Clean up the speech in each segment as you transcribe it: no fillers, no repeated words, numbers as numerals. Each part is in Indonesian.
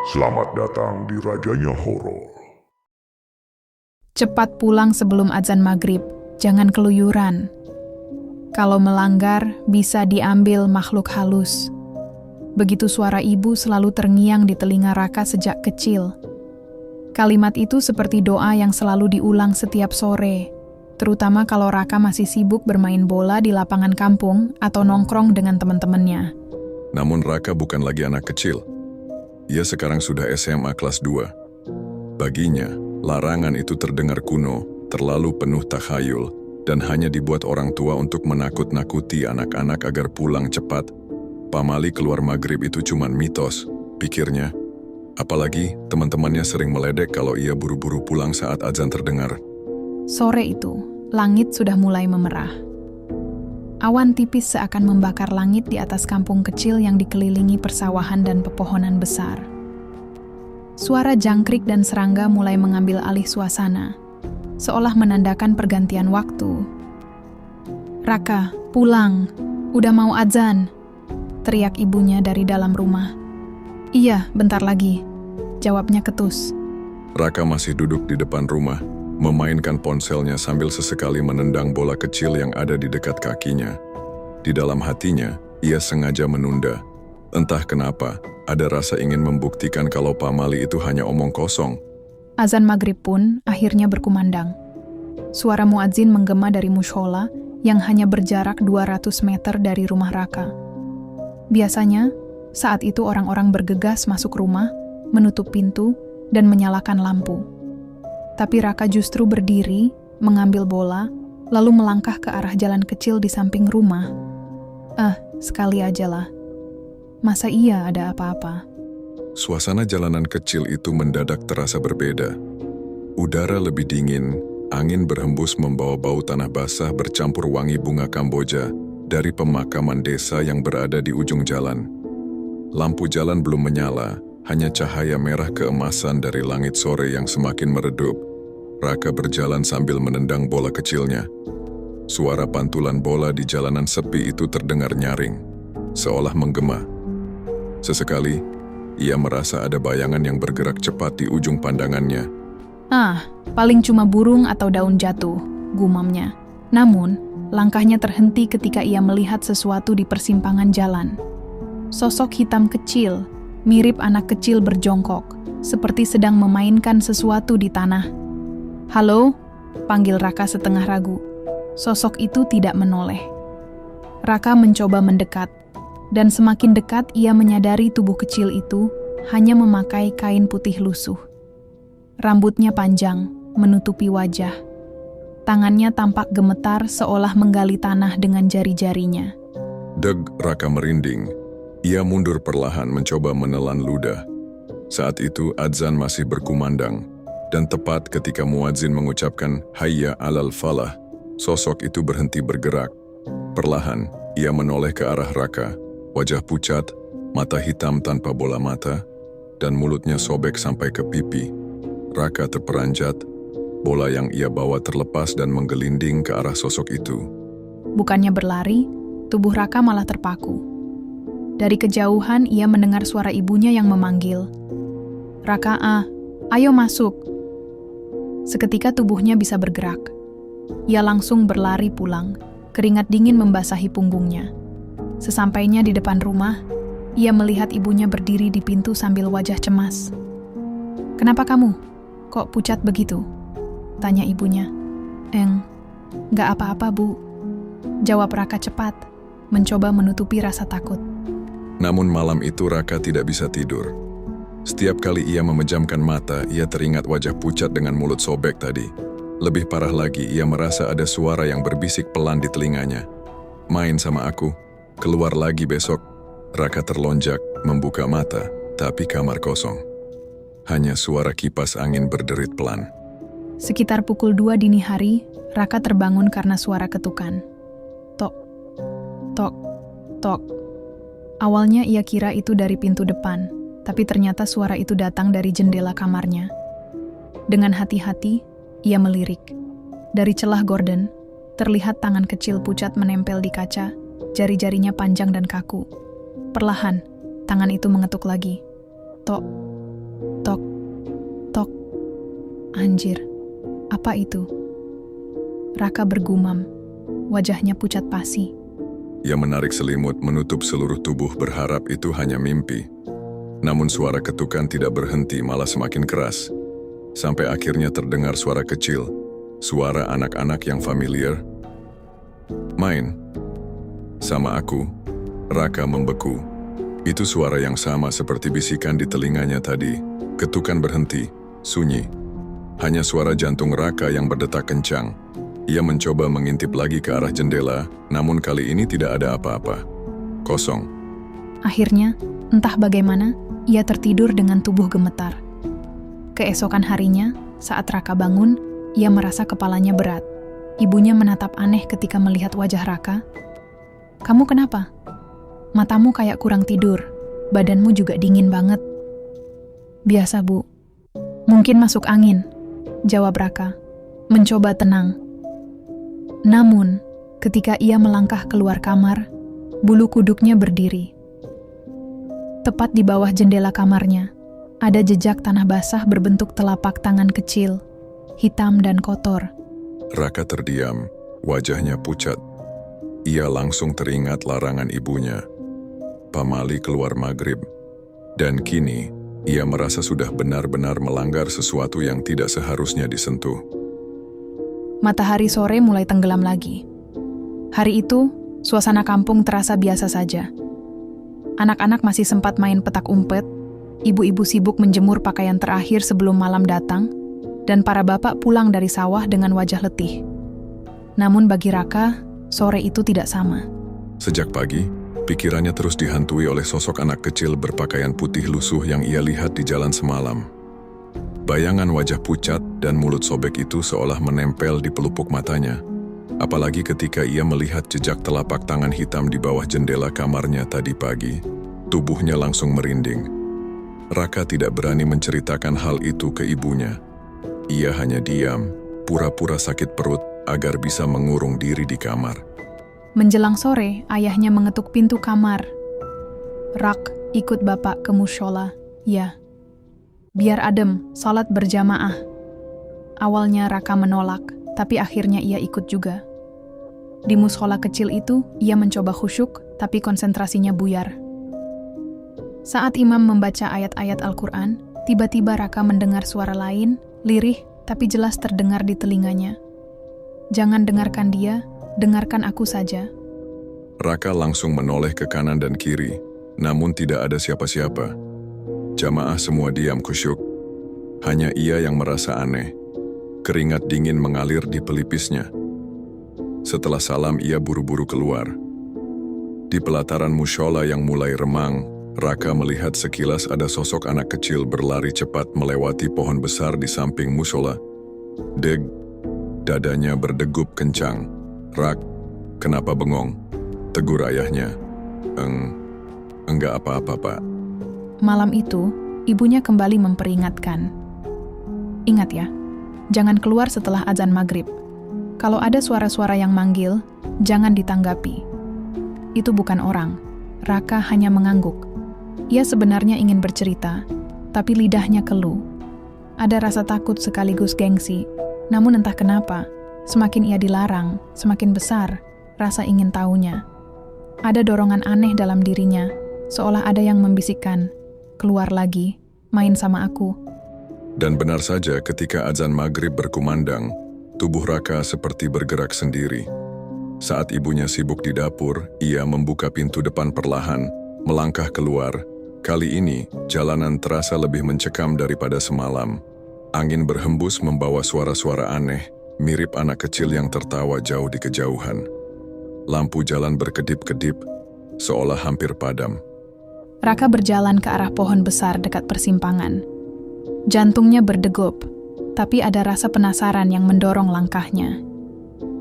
Selamat datang di Rajanya Horor. Cepat pulang sebelum azan maghrib, jangan keluyuran. Kalau melanggar, bisa diambil makhluk halus. Begitu suara ibu selalu terngiang di telinga Raka sejak kecil. Kalimat itu seperti doa yang selalu diulang setiap sore, terutama kalau Raka masih sibuk bermain bola di lapangan kampung atau nongkrong dengan teman-temannya. Namun Raka bukan lagi anak kecil. Ia sekarang sudah SMA kelas 2. Baginya, larangan itu terdengar kuno, terlalu penuh takhayul, dan hanya dibuat orang tua untuk menakut-nakuti anak-anak agar pulang cepat. Pamali keluar maghrib itu cuman mitos, pikirnya. Apalagi teman-temannya sering meledek kalau ia buru-buru pulang saat azan terdengar. Sore itu, langit sudah mulai memerah. Awan tipis seakan membakar langit di atas kampung kecil yang dikelilingi persawahan dan pepohonan besar. Suara jangkrik dan serangga mulai mengambil alih suasana, seolah menandakan pergantian waktu. "Raka, pulang, udah mau azan," teriak ibunya dari dalam rumah. "Iya, bentar lagi," jawabnya ketus. Raka masih duduk di depan rumah, memainkan ponselnya sambil sesekali menendang bola kecil yang ada di dekat kakinya. Di dalam hatinya, ia sengaja menunda. Entah kenapa, ada rasa ingin membuktikan kalau Pamali itu hanya omong kosong. Azan maghrib pun akhirnya berkumandang. Suara muadzin menggema dari mushola yang hanya berjarak 200 meter dari rumah Raka. Biasanya, saat itu orang-orang bergegas masuk rumah, menutup pintu, dan menyalakan lampu. Tapi Raka justru berdiri, mengambil bola, lalu melangkah ke arah jalan kecil di samping rumah. Sekali ajalah. Masa iya ada apa-apa? Suasana jalanan kecil itu mendadak terasa berbeda. Udara lebih dingin, angin berhembus membawa bau tanah basah bercampur wangi bunga Kamboja dari pemakaman desa yang berada di ujung jalan. Lampu jalan belum menyala, hanya cahaya merah keemasan dari langit sore yang semakin meredup. Raka berjalan sambil menendang bola kecilnya. Suara pantulan bola di jalanan sepi itu terdengar nyaring, seolah menggema. Sesekali, ia merasa ada bayangan yang bergerak cepat di ujung pandangannya. Paling cuma burung atau daun jatuh, gumamnya. Namun, langkahnya terhenti ketika ia melihat sesuatu di persimpangan jalan. Sosok hitam kecil, mirip anak kecil berjongkok, seperti sedang memainkan sesuatu di tanah. "Halo?" panggil Raka setengah ragu. Sosok itu tidak menoleh. Raka mencoba mendekat, dan semakin dekat ia menyadari tubuh kecil itu hanya memakai kain putih lusuh. Rambutnya panjang, menutupi wajah. Tangannya tampak gemetar seolah menggali tanah dengan jari-jarinya. Deg, Raka merinding. Ia mundur perlahan mencoba menelan ludah. Saat itu adzan masih berkumandang, dan tepat ketika muadzin mengucapkan hayya alal falah, sosok itu berhenti bergerak. Perlahan, ia menoleh ke arah Raka, wajah pucat, mata hitam tanpa bola mata, dan mulutnya sobek sampai ke pipi. Raka terperanjat, bola yang ia bawa terlepas dan menggelinding ke arah sosok itu. Bukannya berlari, tubuh Raka malah terpaku. Dari kejauhan ia mendengar suara ibunya yang memanggil. "Raka, ayo masuk." Seketika tubuhnya bisa bergerak. Ia langsung berlari pulang, keringat dingin membasahi punggungnya. Sesampainya di depan rumah, ia melihat ibunya berdiri di pintu sambil wajah cemas. "Kenapa kamu? Kok pucat begitu?" tanya ibunya. Nggak apa-apa, Bu," jawab Raka cepat, mencoba menutupi rasa takut. Namun malam itu Raka tidak bisa tidur. Setiap kali ia memejamkan mata, ia teringat wajah pucat dengan mulut sobek tadi. Lebih parah lagi, ia merasa ada suara yang berbisik pelan di telinganya. "Main sama aku, keluar lagi besok." Raka terlonjak, membuka mata, tapi kamar kosong. Hanya suara kipas angin berderit pelan. Sekitar pukul 2 dini hari, Raka terbangun karena suara ketukan. Tok, tok, tok. Awalnya ia kira itu dari pintu depan, tapi ternyata suara itu datang dari jendela kamarnya. Dengan hati-hati, ia melirik. Dari celah gorden, terlihat tangan kecil pucat menempel di kaca, jari-jarinya panjang dan kaku. Perlahan, tangan itu mengetuk lagi. Tok, Anjir, apa itu? Raka bergumam, wajahnya pucat pasi. Ia menarik selimut menutup seluruh tubuh berharap itu hanya mimpi. Namun suara ketukan tidak berhenti, malah semakin keras. Sampai akhirnya terdengar suara kecil, suara anak-anak yang familiar. Main sama aku. Raka membeku. Itu suara yang sama seperti bisikan di telinganya tadi. Ketukan berhenti, sunyi. Hanya suara jantung Raka yang berdetak kencang. Ia mencoba mengintip lagi ke arah jendela, namun kali ini tidak ada apa-apa. Kosong. Akhirnya, entah bagaimana, ia tertidur dengan tubuh gemetar. Keesokan harinya, saat Raka bangun, ia merasa kepalanya berat. Ibunya menatap aneh ketika melihat wajah Raka. "Kamu kenapa? Matamu kayak kurang tidur, badanmu juga dingin banget." "Biasa, Bu. Mungkin masuk angin," jawab Raka, mencoba tenang. Namun, ketika ia melangkah keluar kamar, bulu kuduknya berdiri. Tepat di bawah jendela kamarnya, ada jejak tanah basah berbentuk telapak tangan kecil, hitam dan kotor. Raka terdiam, wajahnya pucat. Ia langsung teringat larangan ibunya. Pamali keluar maghrib. Dan kini, ia merasa sudah benar-benar melanggar sesuatu yang tidak seharusnya disentuh. Matahari sore mulai tenggelam lagi. Hari itu, suasana kampung terasa biasa saja. Anak-anak masih sempat main petak umpet, ibu-ibu sibuk menjemur pakaian terakhir sebelum malam datang, dan para bapak pulang dari sawah dengan wajah letih. Namun bagi Raka, sore itu tidak sama. Sejak pagi, pikirannya terus dihantui oleh sosok anak kecil berpakaian putih lusuh yang ia lihat di jalan semalam. Bayangan wajah pucat dan mulut sobek itu seolah menempel di pelupuk matanya. Apalagi ketika ia melihat jejak telapak tangan hitam di bawah jendela kamarnya tadi pagi, tubuhnya langsung merinding. Raka tidak berani menceritakan hal itu ke ibunya. Ia hanya diam, pura-pura sakit perut agar bisa mengurung diri di kamar. Menjelang sore, ayahnya mengetuk pintu kamar. "Rak, ikut bapak ke mushola." "Ya." "Biar adem, salat berjamaah." Awalnya Raka menolak, tapi akhirnya ia ikut juga. Di mushola kecil itu, ia mencoba khusyuk, tapi konsentrasinya buyar. Saat imam membaca ayat-ayat Al-Quran, tiba-tiba Raka mendengar suara lain, lirih, tapi jelas terdengar di telinganya. "Jangan dengarkan dia, dengarkan aku saja." Raka langsung menoleh ke kanan dan kiri, namun tidak ada siapa-siapa. Jamaah semua diam khusyuk. Hanya ia yang merasa aneh. Keringat dingin mengalir di pelipisnya. Setelah salam, ia buru-buru keluar. Di pelataran mushola yang mulai remang, Raka melihat sekilas ada sosok anak kecil berlari cepat melewati pohon besar di samping mushola. Deg, dadanya berdegup kencang. "Rak, kenapa bengong?" tegur ayahnya. Enggak apa-apa, Pak." Malam itu, ibunya kembali memperingatkan. "Ingat ya, jangan keluar setelah azan maghrib. Kalau ada suara-suara yang manggil, jangan ditanggapi. Itu bukan orang." Raka hanya mengangguk. Ia sebenarnya ingin bercerita, tapi lidahnya keluh. Ada rasa takut sekaligus gengsi, namun entah kenapa, semakin ia dilarang, semakin besar rasa ingin tahunya. Ada dorongan aneh dalam dirinya, seolah ada yang membisikkan, "Keluar lagi, main sama aku." Dan benar saja ketika azan maghrib berkumandang, tubuh Raka seperti bergerak sendiri. Saat ibunya sibuk di dapur, ia membuka pintu depan perlahan, melangkah keluar. Kali ini, jalanan terasa lebih mencekam daripada semalam. Angin berhembus membawa suara-suara aneh, mirip anak kecil yang tertawa jauh di kejauhan. Lampu jalan berkedip-kedip, seolah hampir padam. Raka berjalan ke arah pohon besar dekat persimpangan. Jantungnya berdegup, tapi ada rasa penasaran yang mendorong langkahnya.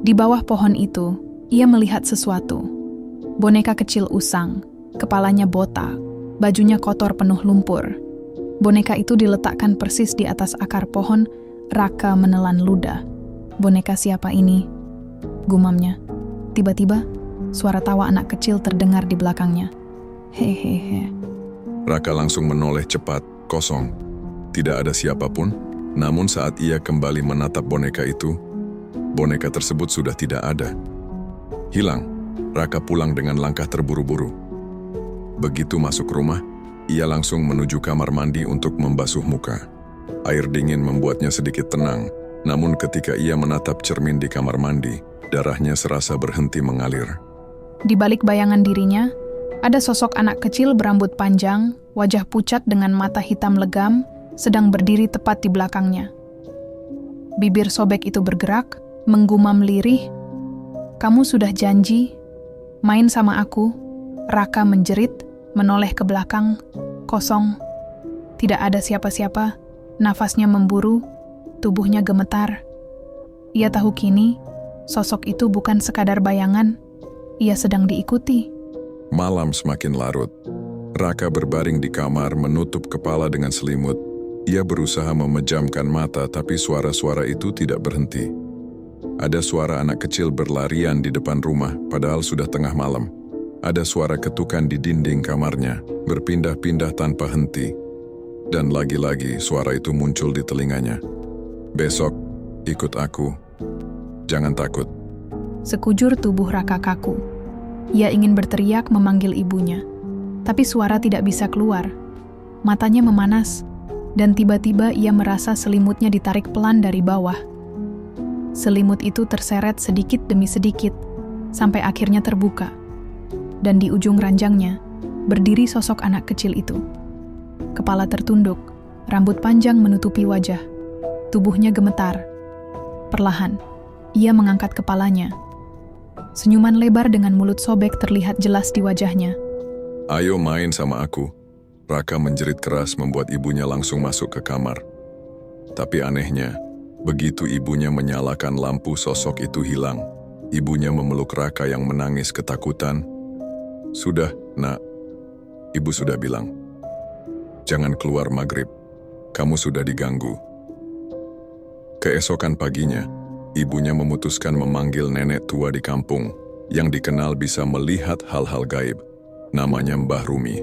Di bawah pohon itu, ia melihat sesuatu. Boneka kecil usang, kepalanya botak, bajunya kotor penuh lumpur. Boneka itu diletakkan persis di atas akar pohon. Raka menelan ludah. "Boneka siapa ini?" gumamnya. Tiba-tiba, suara tawa anak kecil terdengar di belakangnya. "Hehehe." Raka langsung menoleh cepat, kosong. Tidak ada siapapun. Namun saat ia kembali menatap boneka itu, boneka tersebut sudah tidak ada. Hilang. Raka pulang dengan langkah terburu-buru. Begitu masuk rumah, ia langsung menuju kamar mandi untuk membasuh muka. Air dingin membuatnya sedikit tenang, namun ketika ia menatap cermin di kamar mandi, darahnya serasa berhenti mengalir. Di balik bayangan dirinya, ada sosok anak kecil berambut panjang, wajah pucat dengan mata hitam legam, sedang berdiri tepat di belakangnya. Bibir sobek itu bergerak, menggumam lirih, "Kamu sudah janji main sama aku?" Raka menjerit, menoleh ke belakang, kosong. Tidak ada siapa-siapa, nafasnya memburu, tubuhnya gemetar. Ia tahu kini, sosok itu bukan sekadar bayangan, ia sedang diikuti. Malam semakin larut. Raka berbaring di kamar menutup kepala dengan selimut. Ia berusaha memejamkan mata tapi suara-suara itu tidak berhenti. Ada suara anak kecil berlarian di depan rumah padahal sudah tengah malam. Ada suara ketukan di dinding kamarnya, berpindah-pindah tanpa henti. Dan lagi-lagi suara itu muncul di telinganya. "Besok, ikut aku. Jangan takut." Sekujur tubuh Raka kaku. Ia ingin berteriak memanggil ibunya, tapi suara tidak bisa keluar. Matanya memanas, dan tiba-tiba ia merasa selimutnya ditarik pelan dari bawah. Selimut itu terseret sedikit demi sedikit, sampai akhirnya terbuka. Dan di ujung ranjangnya, berdiri sosok anak kecil itu. Kepala tertunduk, rambut panjang menutupi wajah. Tubuhnya gemetar. Perlahan, ia mengangkat kepalanya. Senyuman lebar dengan mulut sobek terlihat jelas di wajahnya. "Ayo main sama aku." Raka menjerit keras membuat ibunya langsung masuk ke kamar. Tapi anehnya, begitu ibunya menyalakan lampu, sosok itu hilang. Ibunya memeluk Raka yang menangis ketakutan. "Sudah, Nak. Ibu sudah bilang. Jangan keluar maghrib. Kamu sudah diganggu." Keesokan paginya, ibunya memutuskan memanggil nenek tua di kampung yang dikenal bisa melihat hal-hal gaib. Namanya Mbah Rumi.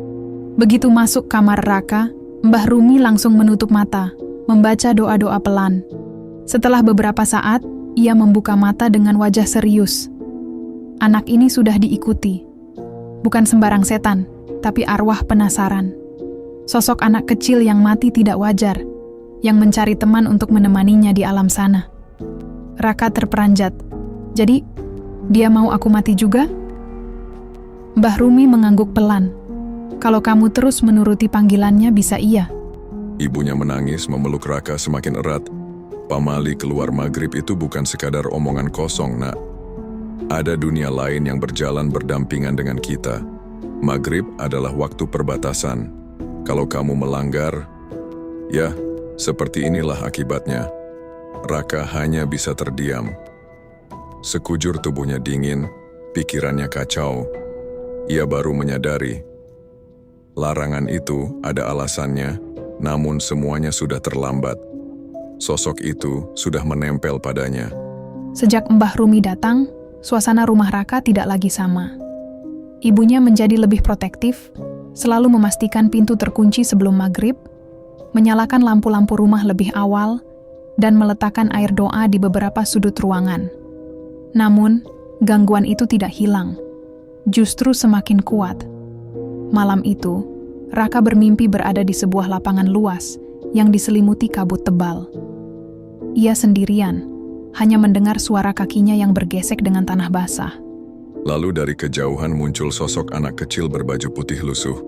Begitu masuk kamar Raka, Mbah Rumi langsung menutup mata, membaca doa-doa pelan. Setelah beberapa saat, ia membuka mata dengan wajah serius. Anak ini sudah diikuti. Bukan sembarang setan, tapi arwah penasaran. Sosok anak kecil yang mati tidak wajar, yang mencari teman untuk menemaninya di alam sana. Raka terperanjat. "Jadi, dia mau aku mati juga?" Mbah Rumi mengangguk pelan. "Kalau kamu terus menuruti panggilannya, bisa iya." Ibunya menangis memeluk Raka semakin erat. "Pamali keluar maghrib itu bukan sekadar omongan kosong, Nak. Ada dunia lain yang berjalan berdampingan dengan kita. Maghrib adalah waktu perbatasan. Kalau kamu melanggar, ya, seperti inilah akibatnya." Raka hanya bisa terdiam. Sekujur tubuhnya dingin, pikirannya kacau. Ia baru menyadari. Larangan itu ada alasannya, namun semuanya sudah terlambat. Sosok itu sudah menempel padanya. Sejak Mbah Rumi datang, suasana rumah Raka tidak lagi sama. Ibunya menjadi lebih protektif, selalu memastikan pintu terkunci sebelum maghrib, menyalakan lampu-lampu rumah lebih awal, dan meletakkan air doa di beberapa sudut ruangan. Namun, gangguan itu tidak hilang, justru semakin kuat. Malam itu, Raka bermimpi berada di sebuah lapangan luas yang diselimuti kabut tebal. Ia sendirian, hanya mendengar suara kakinya yang bergesek dengan tanah basah. Lalu dari kejauhan muncul sosok anak kecil berbaju putih lusuh.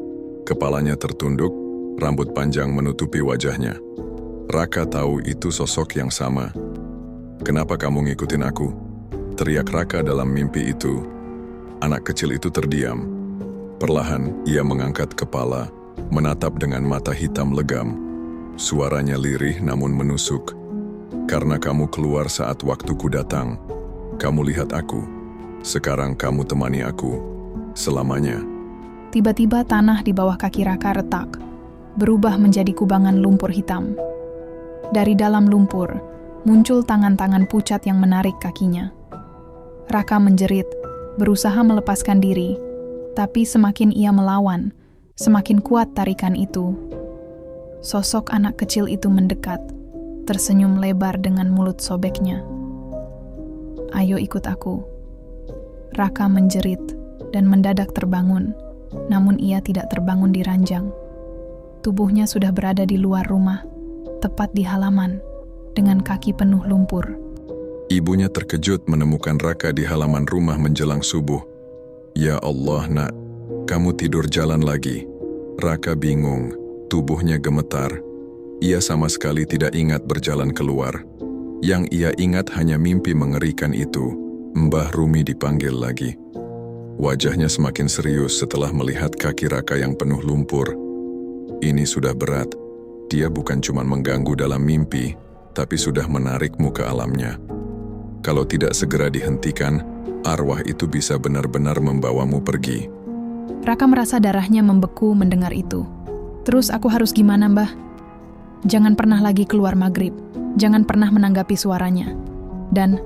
Kepalanya tertunduk, rambut panjang menutupi wajahnya. Raka tahu itu sosok yang sama. "Kenapa kamu ngikutin aku?" teriak Raka dalam mimpi itu. Anak kecil itu terdiam. Perlahan ia mengangkat kepala, menatap dengan mata hitam legam. Suaranya lirih namun menusuk. "Karena kamu keluar saat waktuku datang. Kamu lihat aku. Sekarang kamu temani aku. Selamanya." Tiba-tiba tanah di bawah kaki Raka retak, berubah menjadi kubangan lumpur hitam. Dari dalam lumpur, muncul tangan-tangan pucat yang menarik kakinya. Raka menjerit, berusaha melepaskan diri, tapi semakin ia melawan, semakin kuat tarikan itu. Sosok anak kecil itu mendekat. tersenyum lebar dengan mulut sobeknya. "Ayo ikut aku." Raka menjerit dan mendadak terbangun, namun ia tidak terbangun di ranjang. Tubuhnya sudah berada di luar rumah, tepat di halaman, dengan kaki penuh lumpur. Ibunya terkejut menemukan Raka di halaman rumah menjelang subuh. "Ya Allah, Nak, kamu tidur jalan lagi." Raka bingung, tubuhnya gemetar. Ia sama sekali tidak ingat berjalan keluar. Yang ia ingat hanya mimpi mengerikan itu. Mbah Rumi dipanggil lagi. Wajahnya semakin serius setelah melihat kaki Raka yang penuh lumpur. Ini sudah berat. Dia bukan cuma mengganggu dalam mimpi, tapi sudah menarikmu ke alamnya. Kalau tidak segera dihentikan, arwah itu bisa benar-benar membawamu pergi. Raka merasa darahnya membeku mendengar itu. "Terus aku harus gimana, Mbah? Jangan pernah lagi keluar maghrib. Jangan pernah menanggapi suaranya. Dan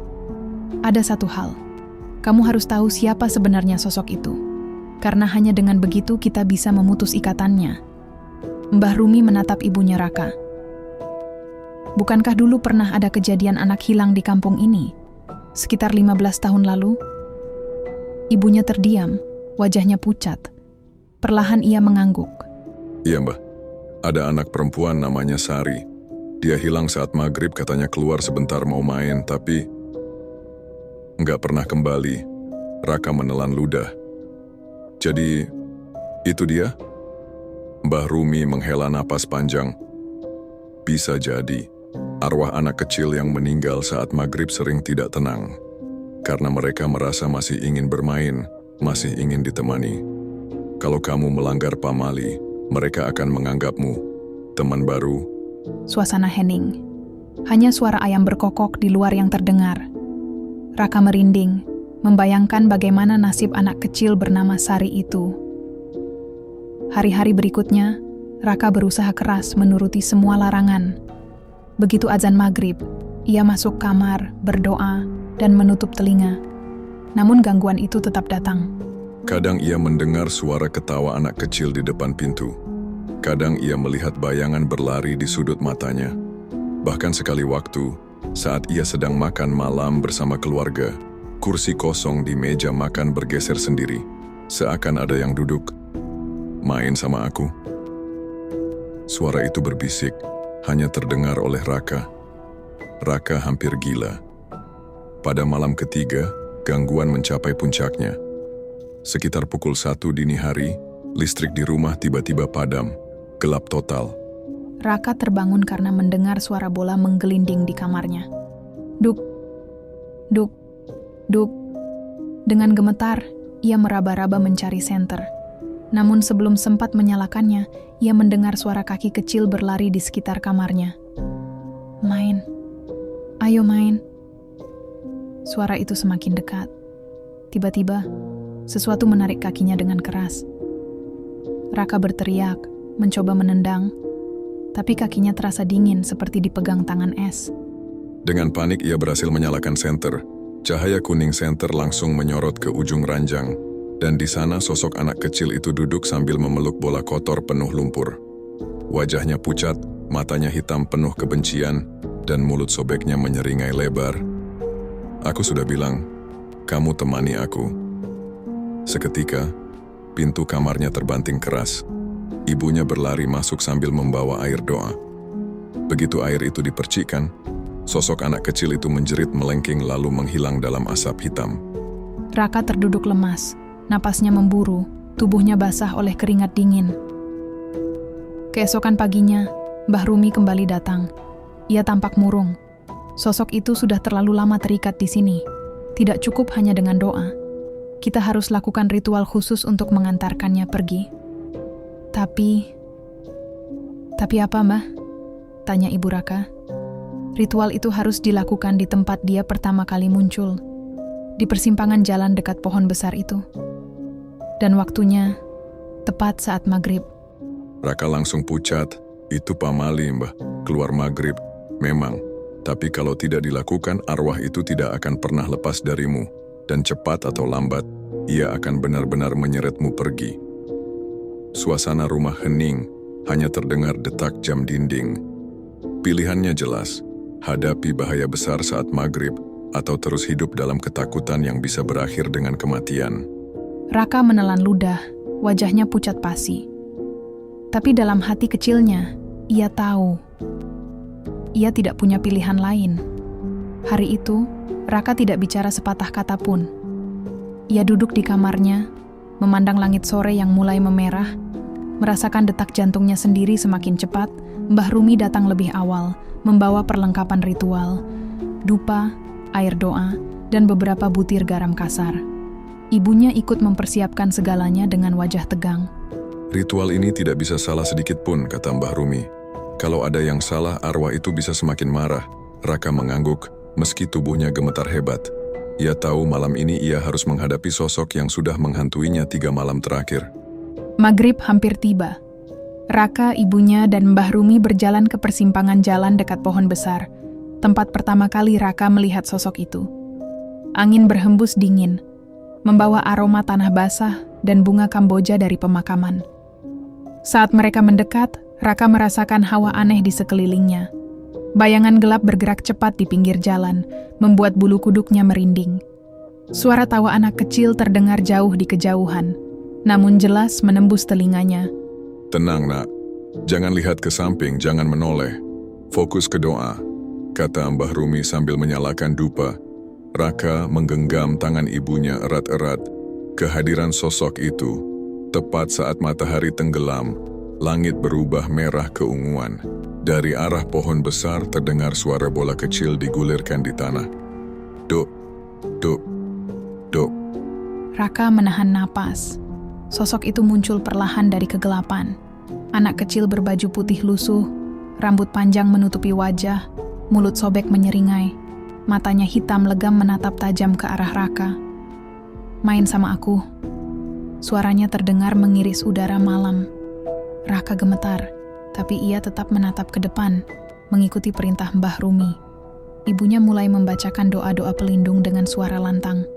ada satu hal. Kamu harus tahu siapa sebenarnya sosok itu. Karena hanya dengan begitu kita bisa memutus ikatannya." Mbah Rumi menatap ibunya Raka. "Bukankah dulu pernah ada kejadian anak hilang di kampung ini? Sekitar 15 tahun lalu?" Ibunya terdiam, wajahnya pucat. Perlahan ia mengangguk. "Iya, Mbah. Ada anak perempuan namanya Sari. Dia hilang saat maghrib, katanya keluar sebentar mau main, tapi nggak pernah kembali." Raka menelan ludah. "Jadi, itu dia?" Mbah Rumi menghela napas panjang. "Bisa jadi. Arwah anak kecil yang meninggal saat maghrib sering tidak tenang. Karena mereka merasa masih ingin bermain, masih ingin ditemani. Kalau kamu melanggar pamali, mereka akan menganggapmu teman baru." Suasana hening. Hanya suara ayam berkokok di luar yang terdengar. Raka merinding, membayangkan bagaimana nasib anak kecil bernama Sari itu. Hari-hari berikutnya, Raka berusaha keras menuruti semua larangan. Begitu azan maghrib, ia masuk kamar, berdoa, dan menutup telinga. Namun gangguan itu tetap datang. Kadang ia mendengar suara ketawa anak kecil di depan pintu. Kadang ia melihat bayangan berlari di sudut matanya. Bahkan sekali waktu, saat ia sedang makan malam bersama keluarga, kursi kosong di meja makan bergeser sendiri. Seakan ada yang duduk. "Main sama aku?" Suara itu berbisik, hanya terdengar oleh Raka. Raka hampir gila. Pada malam ketiga, gangguan mencapai puncaknya. Sekitar pukul 1 dini hari, listrik di rumah tiba-tiba padam, gelap total. Raka terbangun karena mendengar suara bola menggelinding di kamarnya. Duk, duk, duk. Dengan gemetar, ia meraba-raba mencari senter. Namun sebelum sempat menyalakannya, ia mendengar suara kaki kecil berlari di sekitar kamarnya. "Main. Ayo main." Suara itu semakin dekat. Tiba-tiba, sesuatu menarik kakinya dengan keras. Raka berteriak, mencoba menendang, tapi kakinya terasa dingin seperti dipegang tangan es. Dengan panik ia berhasil menyalakan senter. Cahaya kuning senter langsung menyorot ke ujung ranjang, dan di sana sosok anak kecil itu duduk sambil memeluk bola kotor penuh lumpur. Wajahnya pucat, matanya hitam penuh kebencian, dan mulut sobeknya menyeringai lebar. "Aku sudah bilang, kamu temani aku." Seketika, pintu kamarnya terbanting keras. Ibunya berlari masuk sambil membawa air doa. Begitu air itu dipercikkan, sosok anak kecil itu menjerit melengking lalu menghilang dalam asap hitam. Raka terduduk lemas. Napasnya memburu, tubuhnya basah oleh keringat dingin. Keesokan paginya, Mbah Rumi kembali datang. Ia tampak murung. Sosok itu sudah terlalu lama terikat di sini. Tidak cukup hanya dengan doa. Kita harus lakukan ritual khusus untuk mengantarkannya pergi. Tapi apa, Mbah? Tanya Ibu Raka. Ritual itu harus dilakukan di tempat dia pertama kali muncul, di persimpangan jalan dekat pohon besar itu. Dan waktunya tepat saat maghrib. Raka langsung pucat. "Itu pamali, Mbah. Keluar maghrib. Memang. Tapi kalau tidak dilakukan, arwah itu tidak akan pernah lepas darimu. Dan cepat atau lambat, ia akan benar-benar menyeretmu pergi." Suasana rumah hening, hanya terdengar detak jam dinding. Pilihannya jelas, hadapi bahaya besar saat maghrib, atau terus hidup dalam ketakutan yang bisa berakhir dengan kematian. Raka menelan ludah, wajahnya pucat pasi. Tapi dalam hati kecilnya, ia tahu. Ia tidak punya pilihan lain. Hari itu, Raka tidak bicara sepatah kata pun. Ia duduk di kamarnya, memandang langit sore yang mulai memerah, merasakan detak jantungnya sendiri semakin cepat. Mbah Rumi datang lebih awal, membawa perlengkapan ritual, dupa, air doa, dan beberapa butir garam kasar. Ibunya ikut mempersiapkan segalanya dengan wajah tegang. Ritual ini tidak bisa salah sedikit pun, kata Mbah Rumi. Kalau ada yang salah, arwah itu bisa semakin marah. Raka mengangguk, meski tubuhnya gemetar hebat. Ia tahu malam ini ia harus menghadapi sosok yang sudah menghantuinya 3 malam terakhir. Maghrib hampir tiba. Raka, ibunya, dan Mbah Rumi berjalan ke persimpangan jalan dekat pohon besar. Tempat pertama kali Raka melihat sosok itu. Angin berhembus dingin, membawa aroma tanah basah dan bunga Kamboja dari pemakaman. Saat mereka mendekat, Raka merasakan hawa aneh di sekelilingnya. Bayangan gelap bergerak cepat di pinggir jalan, membuat bulu kuduknya merinding. Suara tawa anak kecil terdengar jauh di kejauhan, namun jelas menembus telinganya. Tenang, nak. Jangan lihat ke samping, jangan menoleh. Fokus ke doa, kata Mbah Rumi sambil menyalakan dupa. Raka menggenggam tangan ibunya erat-erat. Kehadiran sosok itu, tepat saat matahari tenggelam, langit berubah merah keunguan. Dari arah pohon besar terdengar suara bola kecil digulirkan di tanah. Duk, duk, duk. Raka menahan napas. Sosok itu muncul perlahan dari kegelapan. Anak kecil berbaju putih lusuh, rambut panjang menutupi wajah, mulut sobek menyeringai. Matanya hitam legam menatap tajam ke arah Raka. Main sama aku. Suaranya terdengar mengiris udara malam. Raka gemetar, tapi ia tetap menatap ke depan, mengikuti perintah Mbah Rumi. Ibunya mulai membacakan doa-doa pelindung dengan suara lantang.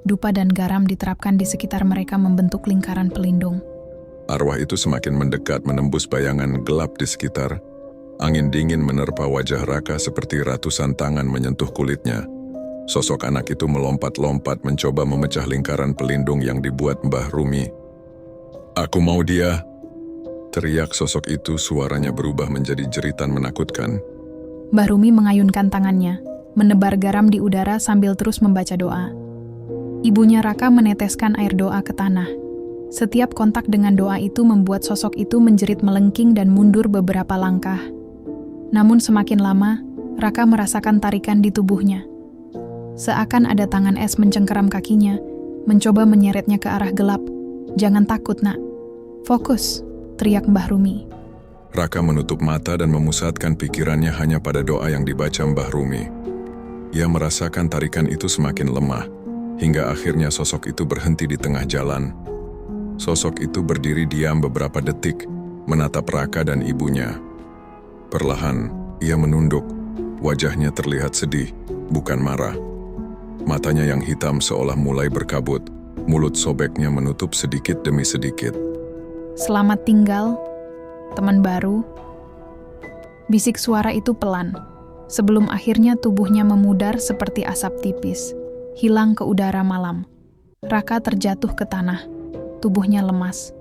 Dupa dan garam diterapkan di sekitar mereka membentuk lingkaran pelindung. Arwah itu semakin mendekat menembus bayangan gelap di sekitar. Angin dingin menerpa wajah Raka seperti ratusan tangan menyentuh kulitnya. Sosok anak itu melompat-lompat mencoba memecah lingkaran pelindung yang dibuat Mbah Rumi. "Aku mau dia!" teriak sosok itu, suaranya berubah menjadi jeritan menakutkan. Mbah Rumi mengayunkan tangannya, menebar garam di udara sambil terus membaca doa. Ibunya Raka meneteskan air doa ke tanah. Setiap kontak dengan doa itu membuat sosok itu menjerit melengking dan mundur beberapa langkah. Namun semakin lama, Raka merasakan tarikan di tubuhnya. Seakan ada tangan es mencengkeram kakinya, mencoba menyeretnya ke arah gelap. "Jangan takut, nak. Fokus," teriak Mbah Rumi. Raka menutup mata dan memusatkan pikirannya hanya pada doa yang dibaca Mbah Rumi. Ia merasakan tarikan itu semakin lemah, hingga akhirnya sosok itu berhenti di tengah jalan. Sosok itu berdiri diam beberapa detik, menatap Raka dan ibunya. Perlahan, ia menunduk. Wajahnya terlihat sedih, bukan marah. Matanya yang hitam seolah mulai berkabut, mulut sobeknya menutup sedikit demi sedikit. "Selamat tinggal, teman baru." Bisik suara itu pelan, sebelum akhirnya tubuhnya memudar seperti asap tipis, hilang ke udara malam. Raka terjatuh ke tanah, tubuhnya lemas.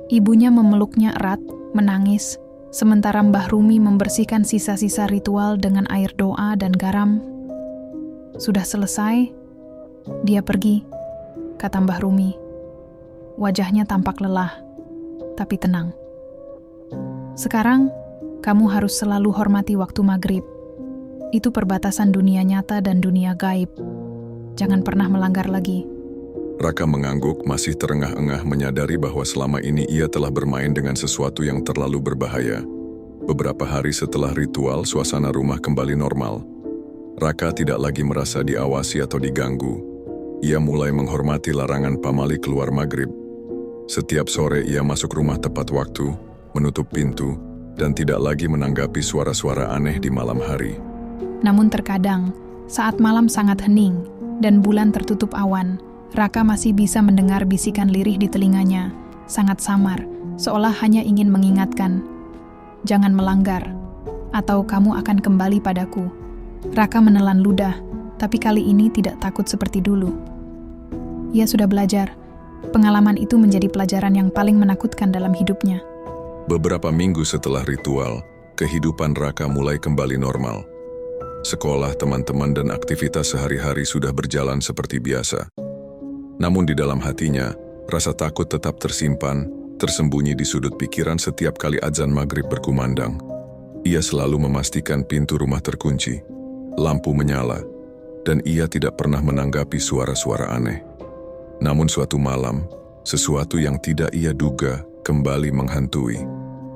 Ibunya memeluknya erat, menangis, sementara Mbah Rumi membersihkan sisa-sisa ritual dengan air doa dan garam. "Sudah selesai, dia pergi," kata Mbah Rumi. Wajahnya tampak lelah, tapi tenang. "Sekarang, kamu harus selalu hormati waktu maghrib. Itu perbatasan dunia nyata dan dunia gaib. Jangan pernah melanggar lagi." Raka mengangguk, masih terengah-engah menyadari bahwa selama ini ia telah bermain dengan sesuatu yang terlalu berbahaya. Beberapa hari setelah ritual, suasana rumah kembali normal. Raka tidak lagi merasa diawasi atau diganggu. Ia mulai menghormati larangan pamali keluar maghrib. Setiap sore ia masuk rumah tepat waktu, menutup pintu, dan tidak lagi menanggapi suara-suara aneh di malam hari. Namun terkadang, saat malam sangat hening dan bulan tertutup awan, Raka masih bisa mendengar bisikan lirih di telinganya, sangat samar, seolah hanya ingin mengingatkan, "Jangan melanggar, atau kamu akan kembali padaku. Raka menelan ludah, tapi kali ini tidak takut seperti dulu. Ia sudah belajar. Pengalaman itu menjadi pelajaran yang paling menakutkan dalam hidupnya. Beberapa minggu setelah ritual, kehidupan Raka mulai kembali normal. Sekolah, teman-teman, dan aktivitas sehari-hari sudah berjalan seperti biasa. Namun di dalam hatinya, rasa takut tetap tersimpan, tersembunyi di sudut pikiran setiap kali azan maghrib berkumandang. Ia selalu memastikan pintu rumah terkunci, lampu menyala, dan ia tidak pernah menanggapi suara-suara aneh. Namun suatu malam, sesuatu yang tidak ia duga kembali menghantui.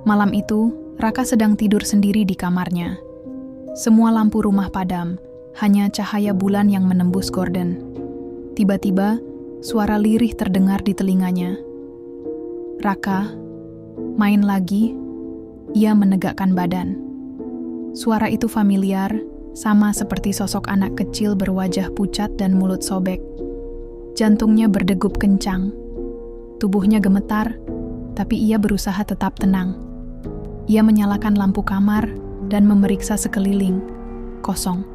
Malam itu, Raka sedang tidur sendiri di kamarnya. Semua lampu rumah padam, hanya cahaya bulan yang menembus gorden. Tiba-tiba, suara lirih terdengar di telinganya. Raka, main lagi? Ia menegakkan badan. Suara itu familiar, sama seperti sosok anak kecil berwajah pucat dan mulut sobek. Jantungnya berdegup kencang. Tubuhnya gemetar, tapi ia berusaha tetap tenang. Ia menyalakan lampu kamar dan memeriksa sekeliling. Kosong.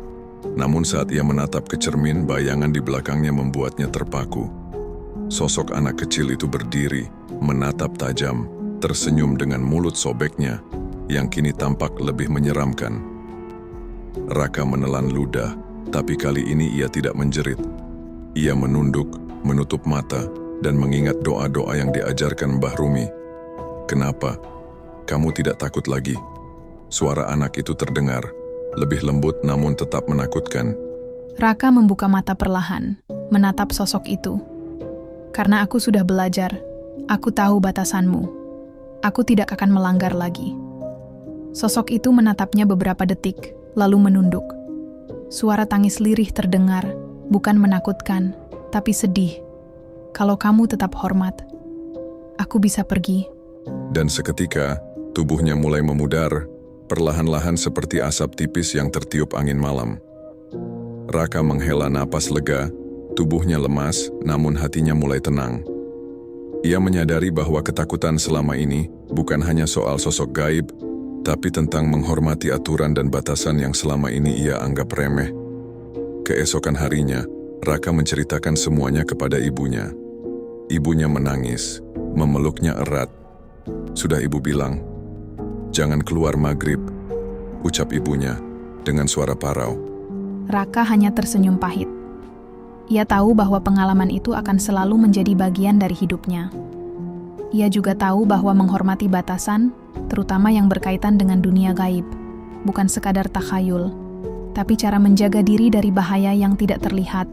Namun saat ia menatap ke cermin, bayangan di belakangnya membuatnya terpaku. Sosok anak kecil itu berdiri, menatap tajam, tersenyum dengan mulut sobeknya, yang kini tampak lebih menyeramkan. Raka menelan ludah, tapi kali ini ia tidak menjerit. Ia menunduk, menutup mata, dan mengingat doa-doa yang diajarkan Mbah Rumi. "Kenapa? Kamu tidak takut lagi?" Suara anak itu terdengar, lebih lembut namun tetap menakutkan. Raka membuka mata perlahan, menatap sosok itu. "Karena aku sudah belajar, aku tahu batasanmu. Aku tidak akan melanggar lagi." Sosok itu menatapnya beberapa detik, lalu menunduk. Suara tangis lirih terdengar, bukan menakutkan, tapi sedih. "Kalau kamu tetap hormat, aku bisa pergi." Dan seketika, tubuhnya mulai memudar, perlahan-lahan seperti asap tipis yang tertiup angin malam. Raka menghela napas lega, tubuhnya lemas, namun hatinya mulai tenang. Ia menyadari bahwa ketakutan selama ini bukan hanya soal sosok gaib, tapi tentang menghormati aturan dan batasan yang selama ini ia anggap remeh. Keesokan harinya, Raka menceritakan semuanya kepada ibunya. Ibunya menangis, memeluknya erat. "Sudah ibu bilang, jangan keluar maghrib," ucap ibunya dengan suara parau. Raka hanya tersenyum pahit. Ia tahu bahwa pengalaman itu akan selalu menjadi bagian dari hidupnya. Ia juga tahu bahwa menghormati batasan, terutama yang berkaitan dengan dunia gaib, bukan sekadar takhayul, tapi cara menjaga diri dari bahaya yang tidak terlihat.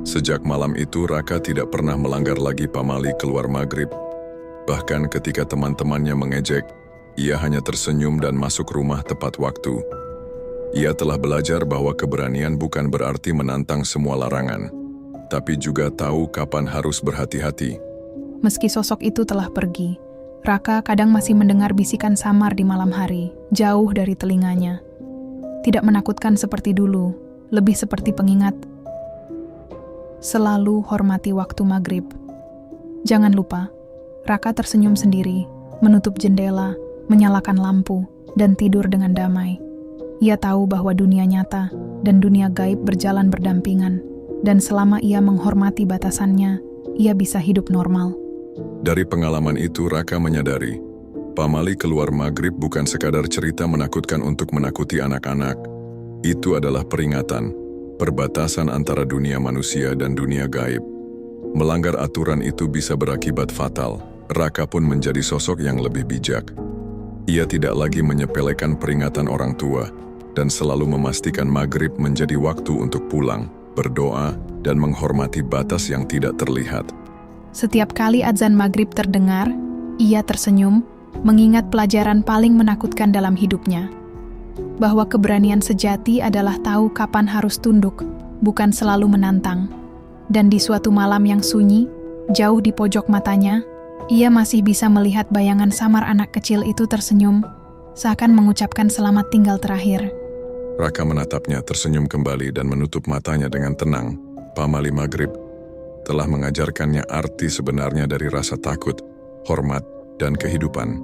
Sejak malam itu, Raka tidak pernah melanggar lagi pamali keluar maghrib. Bahkan ketika teman-temannya mengejek, ia hanya tersenyum dan masuk rumah tepat waktu. Ia telah belajar bahwa keberanian bukan berarti menantang semua larangan, tapi juga tahu kapan harus berhati-hati. Meski sosok itu telah pergi, Raka kadang masih mendengar bisikan samar di malam hari, jauh dari telinganya. Tidak menakutkan seperti dulu, lebih seperti pengingat. Selalu hormati waktu maghrib. Jangan lupa, Raka tersenyum sendiri, menutup jendela, menyalakan lampu, dan tidur dengan damai. Ia tahu bahwa dunia nyata dan dunia gaib berjalan berdampingan, dan selama ia menghormati batasannya, ia bisa hidup normal. Dari pengalaman itu, Raka menyadari, pamali keluar maghrib bukan sekadar cerita menakutkan untuk menakuti anak-anak. Itu adalah peringatan, perbatasan antara dunia manusia dan dunia gaib. Melanggar aturan itu bisa berakibat fatal. Raka pun menjadi sosok yang lebih bijak. Ia tidak lagi menyepelekan peringatan orang tua, dan selalu memastikan maghrib menjadi waktu untuk pulang, berdoa, dan menghormati batas yang tidak terlihat. Setiap kali azan maghrib terdengar, ia tersenyum, mengingat pelajaran paling menakutkan dalam hidupnya. Bahwa keberanian sejati adalah tahu kapan harus tunduk, bukan selalu menantang. Dan di suatu malam yang sunyi, jauh di pojok matanya, ia masih bisa melihat bayangan samar anak kecil itu tersenyum, seakan mengucapkan selamat tinggal terakhir. Raka menatapnya, tersenyum kembali dan menutup matanya dengan tenang. Pamali maghrib telah mengajarkannya arti sebenarnya dari rasa takut, hormat, dan kehidupan.